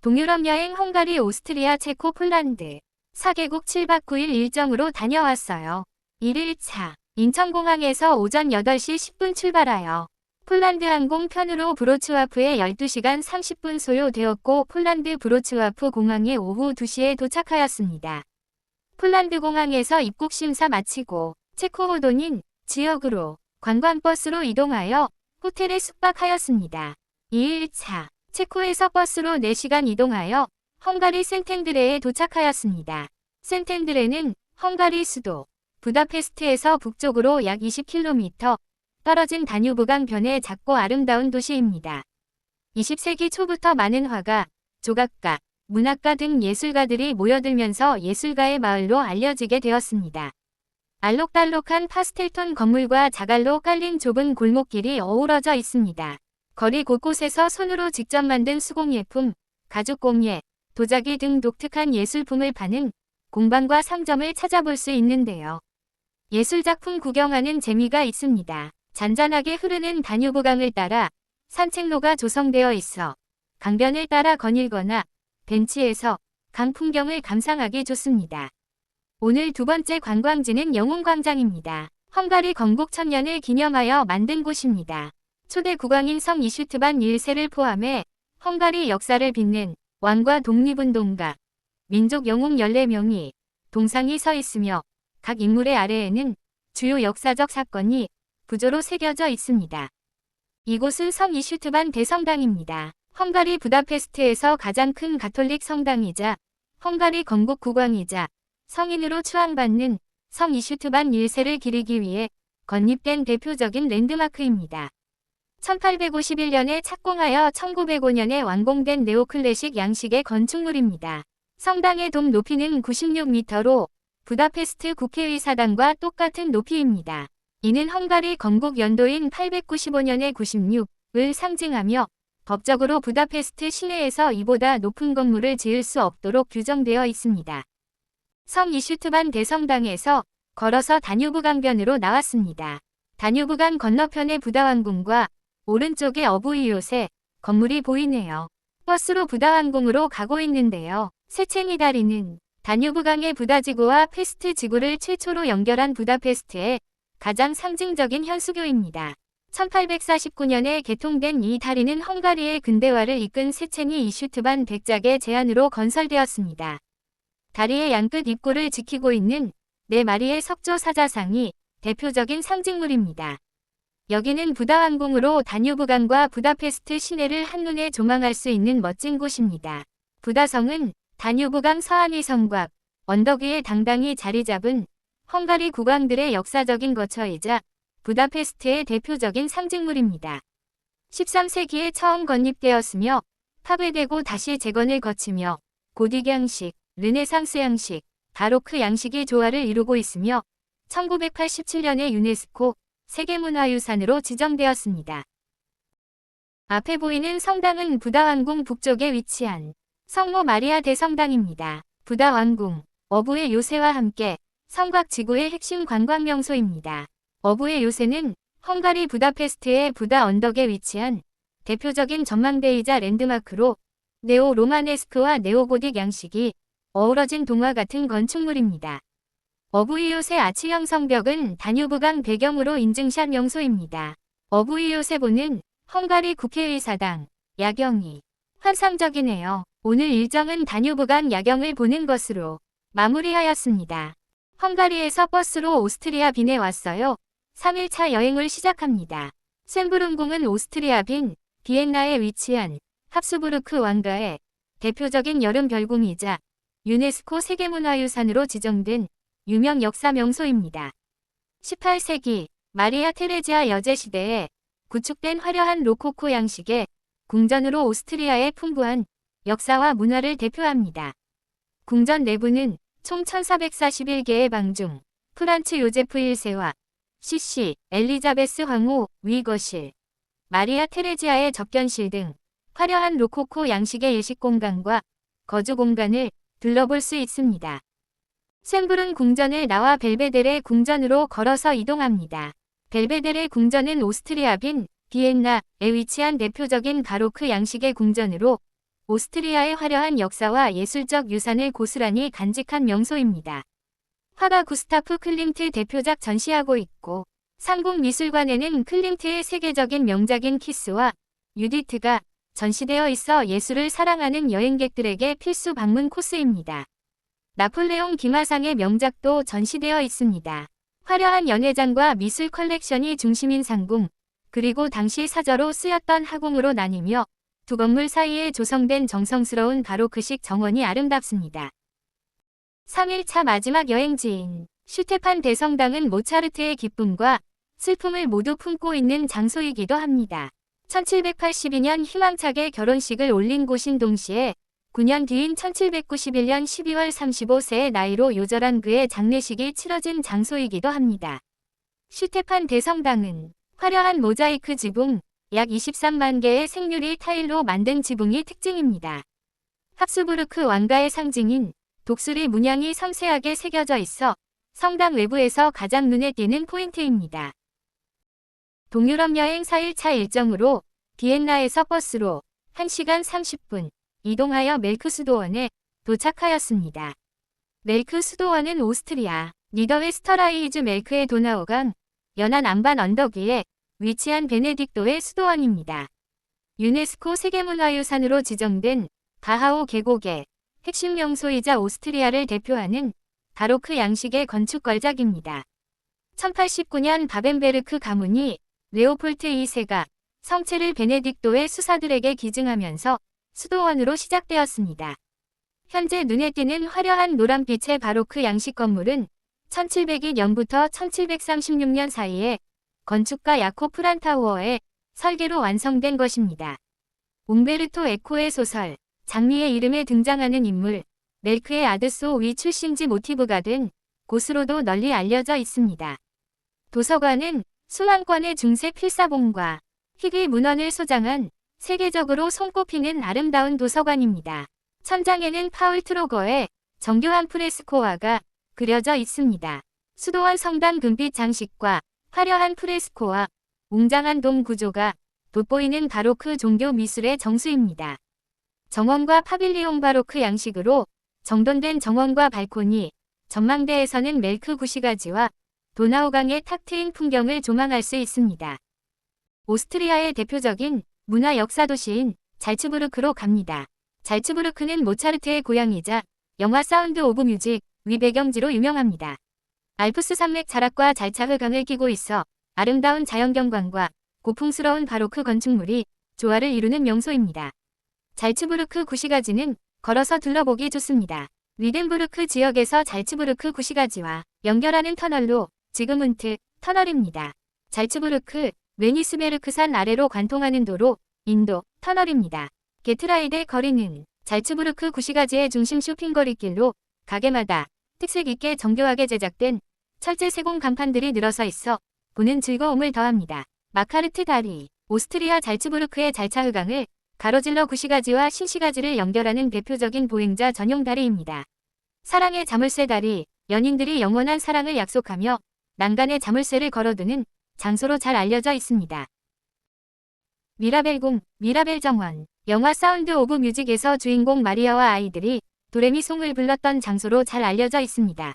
동유럽 여행 헝가리, 오스트리아, 체코, 폴란드 4개국 7박 9일 일정으로 다녀왔어요. 1일차 인천공항에서 오전 8시 10분 출발하여 폴란드 항공편으로 브로츠와프에 12시간 30분 소요되었고 폴란드 브로츠와프 공항에 오후 2시에 도착하였습니다. 폴란드 공항에서 입국 심사 마치고 체코 호도닌 지역으로 관광버스로 이동하여 호텔에 숙박하였습니다. 2일차 체코에서 버스로 4시간 이동하여 헝가리 센텐드레에 도착하였습니다. 센텐드레는 헝가리 수도 부다페스트에서 북쪽으로 약 20km 떨어진 다뉴브강 변의 작고 아름다운 도시입니다. 20세기 초부터 많은 화가, 조각가, 문학가 등 예술가들이 모여들면서 예술가의 마을로 알려지게 되었습니다. 알록달록한 파스텔톤 건물과 자갈로 깔린 좁은 골목길이 어우러져 있습니다. 거리 곳곳에서 손으로 직접 만든 수공예품, 가죽공예, 도자기 등 독특한 예술품을 파는 공방과 상점을 찾아볼 수 있는데요. 예술작품 구경하는 재미가 있습니다. 잔잔하게 흐르는 다뉴브강을 따라 산책로가 조성되어 있어 강변을 따라 거닐거나 벤치에서 강 풍경을 감상하기 좋습니다. 오늘 두 번째 관광지는 영웅광장입니다. 헝가리 건국 1000년을 기념하여 만든 곳입니다. 초대 국왕인 성 이슈트반 1세를 포함해 헝가리 역사를 빛낸 왕과 독립운동가, 민족 영웅 14명이 동상이 서 있으며 각 인물의 아래에는 주요 역사적 사건이 부조로 새겨져 있습니다. 이곳은 성 이슈트반 대성당입니다. 헝가리 부다페스트에서 가장 큰 가톨릭 성당이자 헝가리 건국 국왕이자 성인으로 추앙받는 성 이슈트반 1세를 기리기 위해 건립된 대표적인 랜드마크입니다. 1851년에 착공하여 1905년에 완공된 네오클래식 양식의 건축물입니다. 성당의 돔 높이는 96m로 부다페스트 국회의사당과 똑같은 높이입니다. 이는 헝가리 건국 연도인 895년의 96을 상징하며 법적으로 부다페스트 시내에서 이보다 높은 건물을 지을 수 없도록 규정되어 있습니다. 성 이슈트반 대성당에서 걸어서 다뉴브 강변으로 나왔습니다. 다뉴브강 건너편의 부다왕궁과 오른쪽에 어부이옷의 건물이 보이네요. 버스로 부다왕궁으로 가고 있는데요. 세챙이 다리는 다뉴브강의 부다지구와 페스트 지구를 최초로 연결한 부다페스트의 가장 상징적인 현수교입니다. 1849년에 개통된 이 다리는 헝가리의 근대화를 이끈 세챙이 이슈트반 백작의 제안으로 건설되었습니다. 다리의 양끝 입구를 지키고 있는 4마리의 석조 사자상이 대표적인 상징물입니다. 여기는 부다왕궁으로 다뉴브강과 부다페스트 시내를 한눈에 조망할 수 있는 멋진 곳입니다. 부다성은 다뉴브강 서안위 성곽, 언덕 위에 당당히 자리 잡은 헝가리 국왕들의 역사적인 거처이자 부다페스트의 대표적인 상징물입니다. 13세기에 처음 건립되었으며 파괴되고 다시 재건을 거치며 고딕 양식, 르네상스 양식, 바로크 양식이 조화를 이루고 있으며 1987년에 유네스코 세계문화유산으로 지정되었습니다. 앞에 보이는 성당은 부다왕궁 북쪽에 위치한 성모 마리아 대성당입니다. 부다왕궁, 어부의 요새와 함께 성곽 지구의 핵심 관광 명소입니다. 어부의 요새는 헝가리 부다페스트의 부다 언덕에 위치한 대표적인 전망대이자 랜드마크로 네오 로마네스크와 네오고딕 양식이 어우러진 동화 같은 건축물입니다. 어부의 요새 아치형 성벽은 다뉴브강 배경으로 인증샷 명소입니다. 어부의 요새보는 헝가리 국회의사당, 야경이 환상적이네요. 오늘 일정은 다뉴브강 야경을 보는 것으로 마무리하였습니다. 헝가리에서 버스로 오스트리아 빈에 왔어요. 3일차 여행을 시작합니다. 쇤브룬궁은 오스트리아 빈, 비엔나에 위치한 합스부르크 왕가의 대표적인 여름 별궁이자 유네스코 세계문화유산으로 지정된 유명 역사 명소입니다. 18세기 마리아 테레지아 여제 시대에 구축된 화려한 로코코 양식의 궁전으로 오스트리아의 풍부한 역사와 문화를 대표합니다. 궁전 내부는 총 1441개의 방 중 프란츠 요제프 1세와 CC, 엘리자베스 황후, 위거실, 마리아 테레지아의 접견실 등 화려한 로코코 양식의 예식 공간과 거주 공간을 둘러볼 수 있습니다. 쇤브룬 궁전을 나와 벨베데레 궁전으로 걸어서 이동합니다. 벨베데레 궁전은 오스트리아 빈, 비엔나에 위치한 대표적인 바로크 양식의 궁전으로 오스트리아의 화려한 역사와 예술적 유산을 고스란히 간직한 명소입니다. 화가 구스타프 클림트 대표작 전시하고 있고 상국미술관에는 클림트의 세계적인 명작인 키스와 유디트가 전시되어 있어 예술을 사랑하는 여행객들에게 필수 방문 코스입니다. 나폴레옹 기마상의 명작도 전시되어 있습니다. 화려한 연회장과 미술 컬렉션이 중심인 상궁, 그리고 당시 사저로 쓰였던 하궁으로 나뉘며 두 건물 사이에 조성된 정성스러운 바로크식 정원이 아름답습니다. 3일차 마지막 여행지인 슈테판 대성당은 모차르트의 기쁨과 슬픔을 모두 품고 있는 장소이기도 합니다. 1782년 희망차게 결혼식을 올린 곳인 동시에 9년 뒤인 1791년 12월 35세의 나이로 요절한 그의 장례식이 치러진 장소이기도 합니다. 슈테판 대성당은 화려한 모자이크 지붕, 약 23만 개의 생유리 타일로 만든 지붕이 특징입니다. 합스부르크 왕가의 상징인 독수리 문양이 섬세하게 새겨져 있어 성당 외부에서 가장 눈에 띄는 포인트입니다. 동유럽 여행 4일차 일정으로 비엔나에서 버스로 1시간 30분 이동하여 멜크수도원에 도착하였습니다. 멜크수도원은 오스트리아 니더웨스터라이히주 멜크의 도나우강 연안 안반 언덕 위에 위치한 베네딕토의 수도원입니다. 유네스코 세계문화유산으로 지정된 다하우 계곡의 핵심 명소이자 오스트리아를 대표하는 바로크 양식의 건축 걸작입니다. 1089년 바벤베르크 가문이 레오폴트 2세가 성체를 베네딕토의 수사들에게 기증하면서 수도원으로 시작되었습니다. 현재 눈에 띄는 화려한 노란빛의 바로크 양식 건물은 1702년부터 1736년 사이에 건축가 야코 프란타우어의 설계로 완성된 것입니다. 웅베르토 에코의 소설 장미의 이름에 등장하는 인물 멜크의 아드소 위 출신지 모티브가 된 곳으로도 널리 알려져 있습니다. 도서관은 수만권의 중세 필사본과 희귀 문헌을 소장한 세계적으로 손꼽히는 아름다운 도서관입니다. 천장에는 파울 트로거의 정교한 프레스코화가 그려져 있습니다. 수도원 성당 금빛 장식과 화려한 프레스코와 웅장한 돔 구조가 돋보이는 바로크 종교 미술의 정수입니다. 정원과 파빌리옹 바로크 양식으로 정돈된 정원과 발코니, 전망대에서는 멜크 구시가지와 도나우강의 탁 트인 풍경을 조망할 수 있습니다. 오스트리아의 대표적인 문화 역사 도시인 잘츠부르크로 갑니다. 잘츠부르크는 모차르트의 고향이자 영화 사운드 오브 뮤직 위 배경지로 유명합니다. 알프스 산맥 자락과 잘차흐강을 끼고 있어 아름다운 자연경관과 고풍스러운 바로크 건축물이 조화를 이루는 명소입니다. 잘츠부르크 구시가지는 걸어서 둘러보기 좋습니다. 리덴부르크 지역에서 잘츠부르크 구시가지와 연결하는 터널로 지그문트 터널입니다. 잘츠부르크 웨니스베르크산 아래로 관통하는 도로 인도 터널입니다. 게트라이데 거리는 잘츠부르크 구시가지의 중심 쇼핑거리길로 가게마다 특색 있게 정교하게 제작된 철제 세공 간판들이 늘어서 있어 보는 즐거움을 더합니다. 마카르트 다리 오스트리아 잘츠부르크의 잘차흐강을 가로질러 구시가지와 신시가지를 연결하는 대표적인 보행자 전용 다리입니다. 사랑의 자물쇠 다리, 연인들이 영원한 사랑을 약속하며 난간에 자물쇠를 걸어두는 장소로 잘 알려져 있습니다. 미라벨궁, 미라벨 정원, 영화 사운드 오브 뮤직에서 주인공 마리아와 아이들이 도레미송을 불렀던 장소로 잘 알려져 있습니다.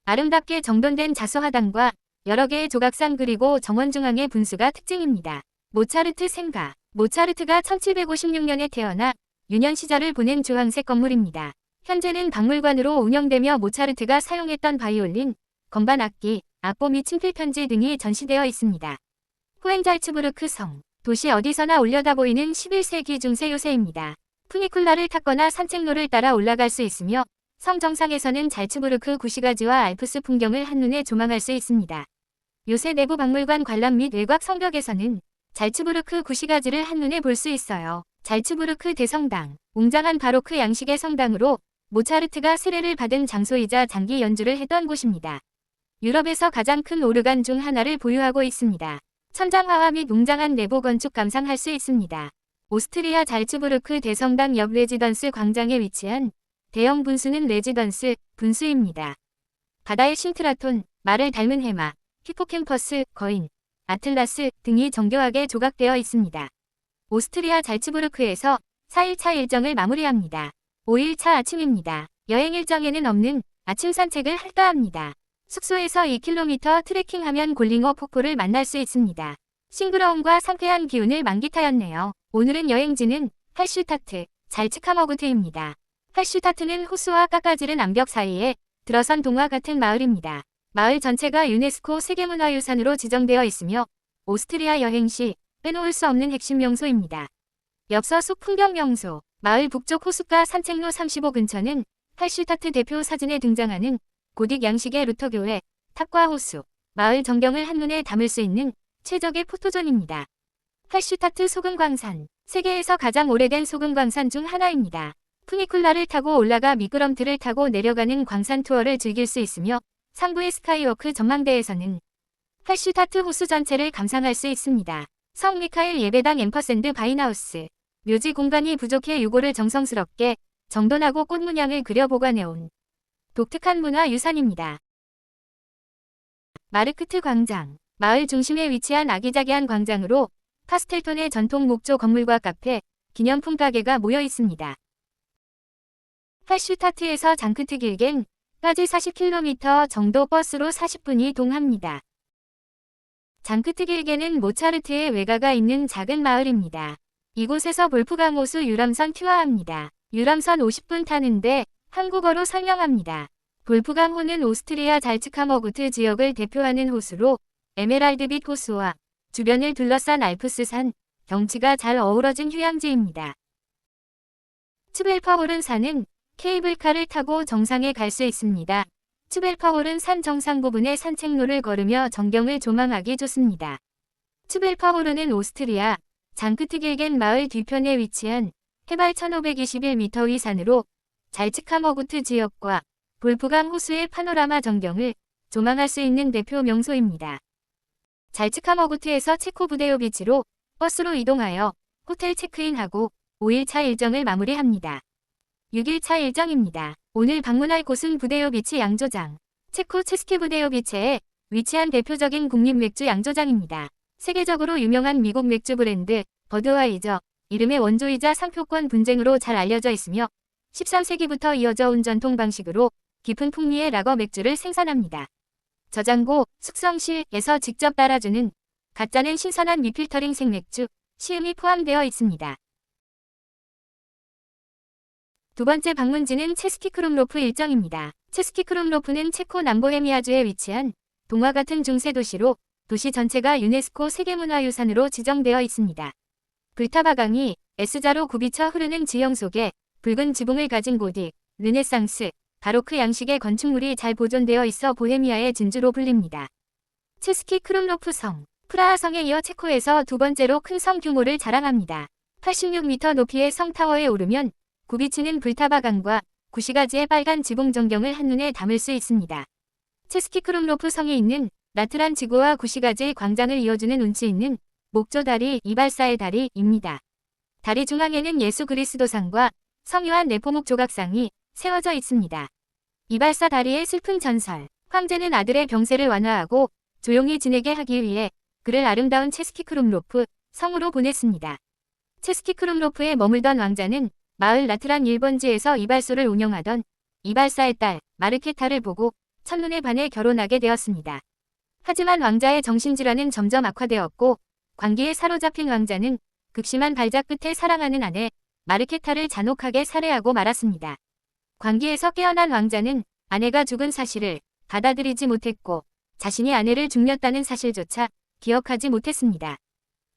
아름답게 정돈된 자수화단과 여러 개의 조각상 그리고 정원 중앙의 분수가 특징입니다. 모차르트 생가 모차르트가 1756년에 태어나 유년 시절을 보낸 주황색 건물입니다. 현재는 박물관으로 운영되며 모차르트가 사용했던 바이올린, 건반 악기, 악보 및 친필편지 등이 전시되어 있습니다. 호행잘츠부르크 성, 도시 어디서나 올려다 보이는 11세기 중세 요새입니다. 푸니쿨라를 탔거나 산책로를 따라 올라갈 수 있으며 성 정상에서는 잘츠부르크 구시가지와 알프스 풍경을 한눈에 조망할 수 있습니다. 요새 내부 박물관 관람 및 외곽 성벽에서는 잘츠부르크 구시가지를 한눈에 볼 수 있어요. 잘츠부르크 대성당, 웅장한 바로크 양식의 성당으로 모차르트가 세례를 받은 장소이자 장기 연주를 했던 곳입니다. 유럽에서 가장 큰 오르간 중 하나를 보유하고 있습니다. 천장화화 및 웅장한 내부 건축 감상할 수 있습니다. 오스트리아 잘츠부르크 대성당 옆 레지던스 광장에 위치한 대형 분수는 레지던스 분수입니다. 바다의 신트라톤, 말을 닮은 해마, 히포캠퍼스, 거인, 아틀라스 등이 정교하게 조각되어 있습니다. 오스트리아 잘츠부르크에서 4일차 일정을 마무리합니다. 5일차 아침입니다. 여행 일정에는 없는 아침 산책을 할까합니다. 숙소에서 2km 트레킹하면 골링어 폭포를 만날 수 있습니다. 싱그러움과 상쾌한 기운을 만끽하였네요. 오늘은 여행지는 할슈타트, 잘츠카머구트입니다. 할슈타트는 호수와 깎아지른 암벽 사이에 들어선 동화 같은 마을입니다. 마을 전체가 유네스코 세계문화유산으로 지정되어 있으며 오스트리아 여행 시 빼놓을 수 없는 핵심 명소입니다. 엽서 숲 풍경 명소, 마을 북쪽 호숫가 산책로 35 근처는 할슈타트 대표 사진에 등장하는 고딕 양식의 루터교회, 탑과 호수, 마을 전경을 한눈에 담을 수 있는 최적의 포토존입니다. 할슈타트 소금광산, 세계에서 가장 오래된 소금광산 중 하나입니다. 푸니쿨라를 타고 올라가 미끄럼틀을 타고 내려가는 광산 투어를 즐길 수 있으며 상부의 스카이워크 전망대에서는 할슈타트 호수 전체를 감상할 수 있습니다. 성 미카엘 예배당 앰퍼샌드 바인하우스, 묘지 공간이 부족해 유골을 정성스럽게 정돈하고 꽃 문양을 그려 보관해온 독특한 문화유산입니다. 마르크트 광장, 마을 중심에 위치한 아기자기한 광장으로 파스텔톤의 전통 목조 건물과 카페, 기념품 가게가 모여 있습니다. 할슈타트에서 장크트 길겐까지 40km 정도 버스로 40분이 이동합니다. 장크트 길겐은 모차르트의 외가가 있는 작은 마을입니다. 이곳에서 볼프강 호수 유람선 투어합니다. 유람선 50분 타는데 한국어로 설명합니다. 볼프강호는 오스트리아 잘츠카머구트 지역을 대표하는 호수로 에메랄드빛 호수와 주변을 둘러싼 알프스산, 경치가 잘 어우러진 휴양지입니다. 츠벨파홀은 산은 케이블카를 타고 정상에 갈 수 있습니다. 츠벨파홀은 산 정상 부분의 산책로를 걸으며 전경을 조망하기 좋습니다. 츠벨파홀은 오스트리아 장크트길겐 마을 뒤편에 위치한 해발 1521m의 산으로 잘츠카머구트 지역과 볼프강 호수의 파노라마 전경을 조망할 수 있는 대표 명소입니다. 잘츠카머구트에서 체코부데요 비치로 버스로 이동하여 호텔 체크인하고 5일차 일정을 마무리합니다. 6일차 일정입니다. 오늘 방문할 곳은 부데요 비치 양조장, 체코 체스키 부데요 비치에 위치한 대표적인 국립맥주 양조장입니다. 세계적으로 유명한 미국 맥주 브랜드 버드와이저 이름의 원조이자 상표권 분쟁으로 잘 알려져 있으며 13세기부터 이어져 온 전통 방식으로 깊은 풍미의 라거 맥주를 생산합니다. 저장고, 숙성실에서 직접 따라주는 가짜는 신선한 미필터링 생맥주, 시음이 포함되어 있습니다. 두 번째 방문지는 체스키크룸로프 일정입니다. 체스키크룸로프는 체코 남보헤미아주에 위치한 동화 같은 중세 도시로 도시 전체가 유네스코 세계문화유산으로 지정되어 있습니다. 불타바강이 S자로 굽이쳐 흐르는 지형 속에 붉은 지붕을 가진 고딕, 르네상스, 바로크 양식의 건축물이 잘 보존되어 있어 보헤미아의 진주로 불립니다. 체스키 크룸로프 성, 프라하 성에 이어 체코에서 두 번째로 큰 성 규모를 자랑합니다. 86m 높이의 성타워에 오르면 굽이치는 불타바강과 구시가지의 빨간 지붕 전경을 한눈에 담을 수 있습니다. 체스키 크룸로프 성에 있는 라트란 지구와 구시가지의 광장을 이어주는 운치 있는 목조 다리 이발사의 다리입니다. 다리 중앙에는 예수 그리스도상과 성유한 네포묵 조각상이 세워져 있습니다. 이발사 다리의 슬픈 전설, 황제는 아들의 병세를 완화하고 조용히 지내게 하기 위해 그를 아름다운 체스키 크룸로프 성으로 보냈습니다. 체스키 크룸로프에 머물던 왕자는 마을 라트란 1번지에서 이발소를 운영하던 이발사의 딸 마르케타를 보고 첫눈에 반해 결혼하게 되었습니다. 하지만 왕자의 정신질환은 점점 악화되었고 광기에 사로잡힌 왕자는 극심한 발작 끝에 사랑하는 아내 마르케타를 잔혹하게 살해하고 말았습니다. 광기에서 깨어난 왕자는 아내가 죽은 사실을 받아들이지 못했고 자신이 아내를 죽였다는 사실조차 기억하지 못했습니다.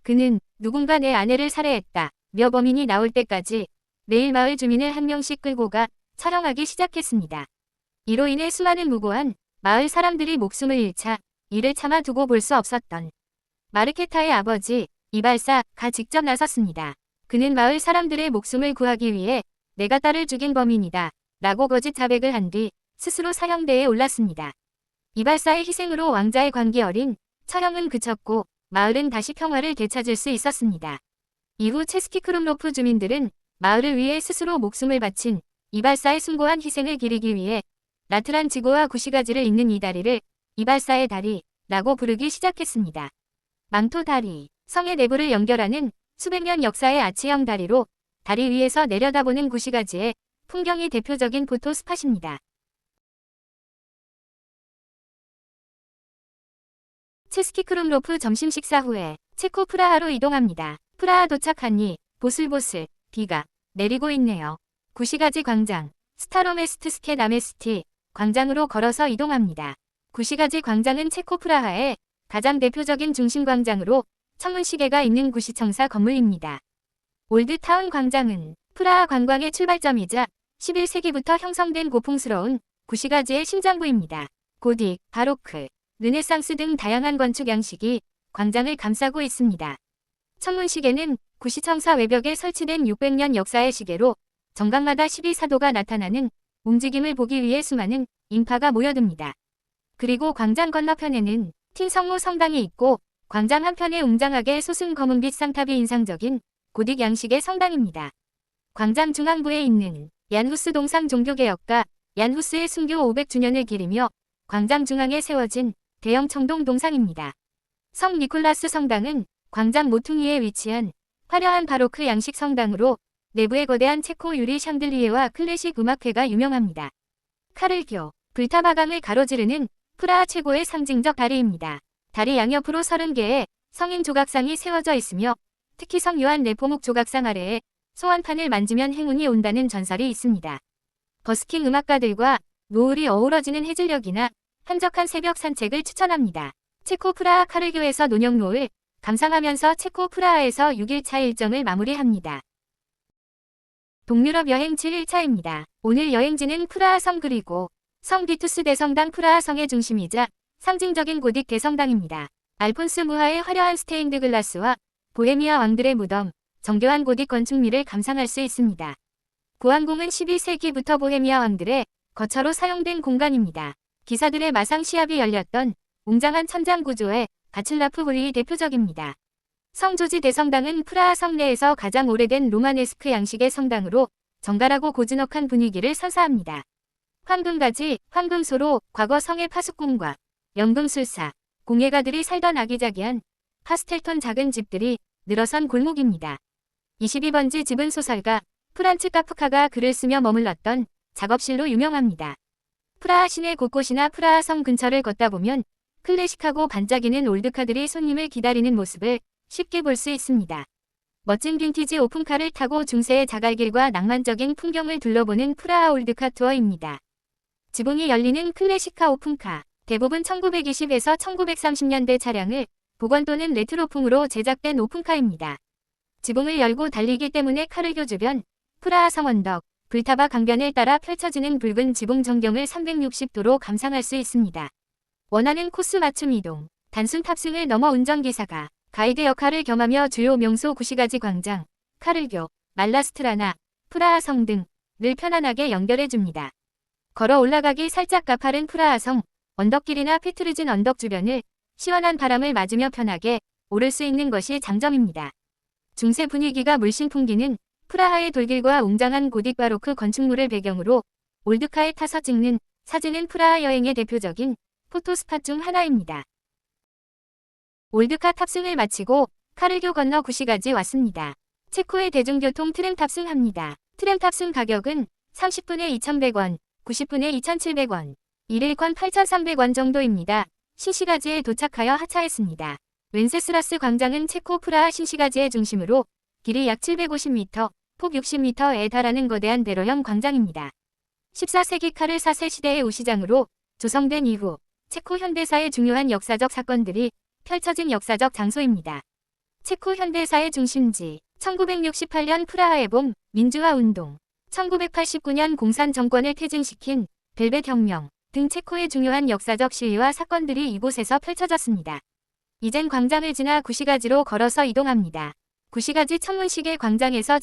그는 누군가 내 아내를 살해했다 며 범인이 나올 때까지 매일 마을 주민을 한 명씩 끌고 가 촬영하기 시작했습니다. 이로 인해 수많은 무고한 마을 사람들이 목숨을 잃자 이를 참아 두고 볼 수 없었던 마르케타의 아버지 이발사가 직접 나섰습니다. 그는 마을 사람들의 목숨을 구하기 위해 내가 딸을 죽인 범인이다 라고 거짓 자백을 한 뒤 스스로 사형대에 올랐습니다. 이발사의 희생으로 왕자의 광기 어린 처형은 그쳤고 마을은 다시 평화를 되찾을 수 있었습니다. 이후 체스키 크룸로프 주민들은 마을을 위해 스스로 목숨을 바친 이발사의 숭고한 희생을 기리기 위해 라트란 지구와 구시가지를 잇는 이 다리를 이발사의 다리라고 부르기 시작했습니다. 망토 다리, 성의 내부를 연결하는 수백 년 역사의 아치형 다리로 다리 위에서 내려다보는 구시가지의 풍경이 대표적인 포토 스팟입니다. 체스키 크룸로프 점심 식사 후에 체코 프라하로 이동합니다. 프라하 도착하니 보슬보슬 비가 내리고 있네요. 구시가지 광장, 스타로메스트스케 나메스티 광장으로 걸어서 이동합니다. 구시가지 광장은 체코 프라하의 가장 대표적인 중심 광장으로 천문시계가 있는 구시청사 건물입니다. 올드타운 광장은 프라하 관광의 출발점이자 11세기부터 형성된 고풍스러운 구시가지의 심장부입니다. 고딕, 바로크, 르네상스 등 다양한 건축 양식이 광장을 감싸고 있습니다. 천문시계는 구시청사 외벽에 설치된 600년 역사의 시계로 정각마다 12사도가 나타나는 움직임을 보기 위해 수많은 인파가 모여듭니다. 그리고 광장 건너편에는 틴성모 성당이 있고 광장 한편에 웅장하게 솟은 검은빛 쌍탑이 인상적인 고딕 양식의 성당입니다. 광장 중앙부에 있는 얀후스 동상 종교개혁가 얀후스의 순교 500주년을 기리며 광장 중앙에 세워진 대형 청동 동상입니다. 성 니콜라스 성당은 광장 모퉁이에 위치한 화려한 바로크 양식 성당으로 내부의 거대한 체코 유리 샹들리에와 클래식 음악회가 유명합니다. 카를교, 불타바강을 가로지르는 프라하 최고의 상징적 다리입니다. 다리 양옆으로 30개의 성인 조각상이 세워져 있으며 특히 성 요한 네포묵 조각상 아래에 소환판을 만지면 행운이 온다는 전설이 있습니다. 버스킹 음악가들과 노을이 어우러지는 해질녘이나 한적한 새벽 산책을 추천합니다. 체코 프라하 카를교에서 노녁노을 감상하면서 체코 프라하에서 6일차 일정을 마무리합니다. 동유럽 여행 7일차입니다. 오늘 여행지는 프라하 성 그리고 성 비투스 대성당 프라하 성의 중심이자 상징적인 고딕 대성당입니다. 알폰스 무하의 화려한 스테인드 글라스와 보헤미아 왕들의 무덤, 정교한 고딕 건축미를 감상할 수 있습니다. 고왕궁은 12세기부터 보헤미아 왕들의 거처로 사용된 공간입니다. 기사들의 마상 시합이 열렸던 웅장한 천장 구조의 바칠라프 홀이 대표적입니다. 성조지 대성당은 프라하 성내에서 가장 오래된 로마네스크 양식의 성당으로 정갈하고 고즈넉한 분위기를 선사합니다. 황금가지, 황금소로 과거 성의 파수꾼과 연금술사, 공예가들이 살던 아기자기한 파스텔톤 작은 집들이 늘어선 골목입니다. 22번지 집은 소설가 프란츠 카프카가 글을 쓰며 머물렀던 작업실로 유명합니다. 프라하 시내 곳곳이나 프라하 성 근처를 걷다 보면 클래식하고 반짝이는 올드카들이 손님을 기다리는 모습을 쉽게 볼 수 있습니다. 멋진 빈티지 오픈카를 타고 중세의 자갈길과 낭만적인 풍경을 둘러보는 프라하 올드카 투어입니다. 지붕이 열리는 클래식카 오픈카, 대부분 1920에서 1930년대 차량을 복원 또는 레트로풍으로 제작된 오픈카입니다. 지붕을 열고 달리기 때문에 카를교 주변, 프라하 성 언덕, 불타바 강변을 따라 펼쳐지는 붉은 지붕 전경을 360도로 감상할 수 있습니다. 원하는 코스 맞춤 이동, 단순 탑승을 넘어 운전기사가 가이드 역할을 겸하며 주요 명소 구시가지 광장, 카를교, 말라스트라나, 프라하 성 등을 편안하게 연결해줍니다. 걸어 올라가기 살짝 가파른 프라하 성, 언덕길이나 페트르진 언덕 주변을 시원한 바람을 맞으며 편하게 오를 수 있는 것이 장점입니다. 중세 분위기가 물씬 풍기는 프라하의 돌길과 웅장한 고딕 바로크 건축물을 배경으로 올드카에 타서 찍는 사진은 프라하 여행의 대표적인 포토스팟 중 하나입니다. 올드카 탑승을 마치고 카를교 건너 구시가지 왔습니다. 체코의 대중교통 트램 탑승합니다. 트램 탑승 가격은 30분에 2,100원, 90분에 2,700원, 1일권 8,300원 정도입니다. 신시가지에 도착하여 하차했습니다. 웬세스라스 광장은 체코 프라하 신시가지의 중심으로 길이 약 750m, 폭 60m에 달하는 거대한 대로형 광장입니다. 14세기 카를 4세 시대의 우시장으로 조성된 이후 체코 현대사의 중요한 역사적 사건들이 펼쳐진 역사적 장소입니다. 체코 현대사의 중심지, 1968년 프라하의 봄, 민주화 운동, 1989년 공산 정권을 퇴진시킨 벨벳 혁명 등 체코의 중요한 역사적 시위와 사건들이 이곳에서 펼쳐졌습니다. 이젠 광장을 지나 구시가지로 걸어서 이동합니다. 구시가지 천문시계 광장에서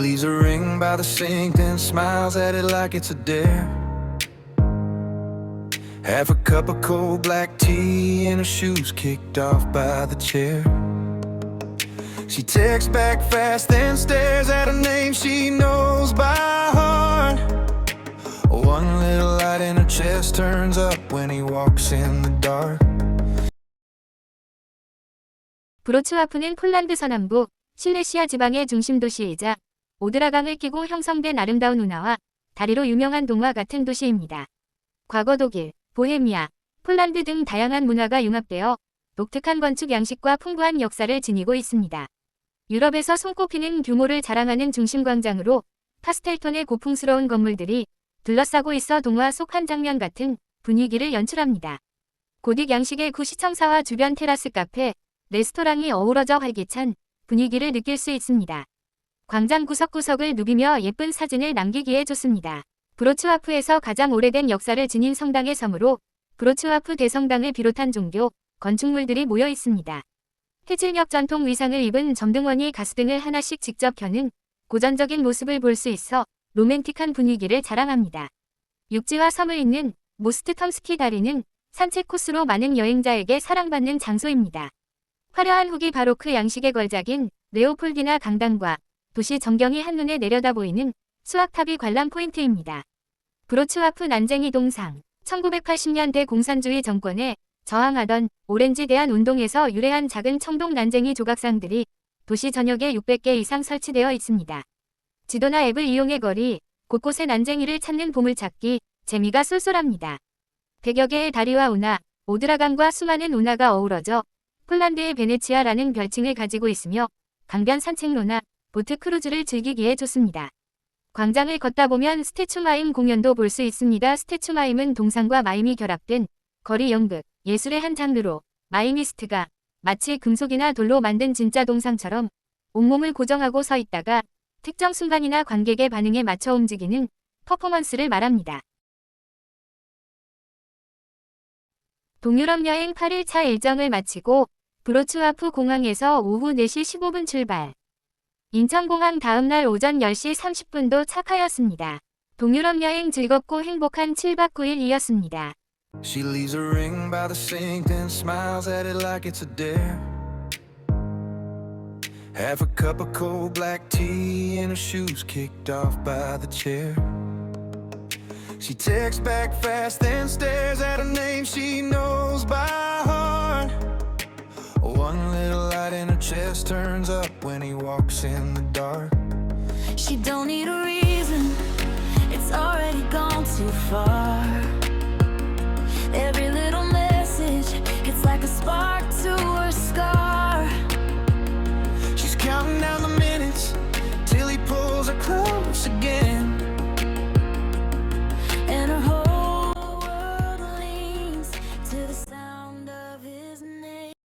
leaves a ring by the sink, then smiles at it like it's a dare. Half a cup of cold black tea and her shoes kicked off by the chair. She texts back fast, then stares at a name she knows by heart. One little light in her chest turns up when he walks in the dark. 브로츠와프는 폴란드 서남부 실레시아 지방의 중심 도시이자 오드라강을 끼고 형성된 아름다운 운하와 다리로 유명한 동화 같은 도시입니다. 과거 독일, 보헤미아, 폴란드 등 다양한 문화가 융합되어 독특한 건축 양식과 풍부한 역사를 지니고 있습니다. 유럽에서 손꼽히는 규모를 자랑하는 중심 광장으로 파스텔톤의 고풍스러운 건물들이 둘러싸고 있어 동화 속 한 장면 같은 분위기를 연출합니다. 고딕 양식의 구시청사와 주변 테라스 카페, 레스토랑이 어우러져 활기찬 분위기를 느낄 수 있습니다. 광장 구석구석을 누비며 예쁜 사진을 남기기에 좋습니다. 브로츠와프에서 가장 오래된 역사를 지닌 성당의 섬으로 브로츠와프 대성당을 비롯한 종교, 건축물들이 모여 있습니다. 해질녘 전통 의상을 입은 점등원이 가스등을 하나씩 직접 켜는 고전적인 모습을 볼 수 있어 로맨틱한 분위기를 자랑합니다. 육지와 섬을 잇는 모스트텀스키 다리는 산책 코스로 많은 여행자에게 사랑받는 장소입니다. 화려한 후기 바로크 양식의 걸작인 레오폴디나 강당과 도시 전경이 한눈에 내려다 보이는 수학탑이 관람 포인트입니다. 브로츠와프 난쟁이 동상 1980년대 공산주의 정권에 저항하던 오렌지 대안 운동에서 유래한 작은 청동 난쟁이 조각상들이 도시 전역에 600개 이상 설치되어 있습니다. 지도나 앱을 이용해 거리 곳곳에 난쟁이를 찾는 보물찾기 재미가 쏠쏠합니다. 100여 개의 다리와 운하, 오드라강과 수많은 운하가 어우러져 폴란드의 베네치아라는 별칭을 가지고 있으며 강변 산책로나 보트 크루즈를 즐기기에 좋습니다. 광장을 걷다 보면 스태츄 마임 공연도 볼 수 있습니다. 스태츄 마임은 동상과 마임이 결합된 거리 연극, 예술의 한 장르로 마이미스트가 마치 금속이나 돌로 만든 진짜 동상처럼 온몸을 고정하고 서 있다가 특정 순간이나 관객의 반응에 맞춰 움직이는 퍼포먼스를 말합니다. 동유럽 여행 8일차 일정을 마치고 브로츠와프 공항에서 오후 4시 15분 출발. 인천공항 다음날 오전 10시 30분도 착하였습니다. 동유럽 여행 즐겁고 행복한 7박 9일이었습니다. She leaves a ring by the sink, then smiles at it like it's a dare. Half a cup of cold black tea and her shoes kicked off by the chair. She texts back fast, then stares at a name she knows by heart. One little light in her chest turns up when he walks in the dark. She don't need a reason, it's already gone too far. Every little message, it's like a spark to her scar. She's counting down the minutes till he pulls her close again.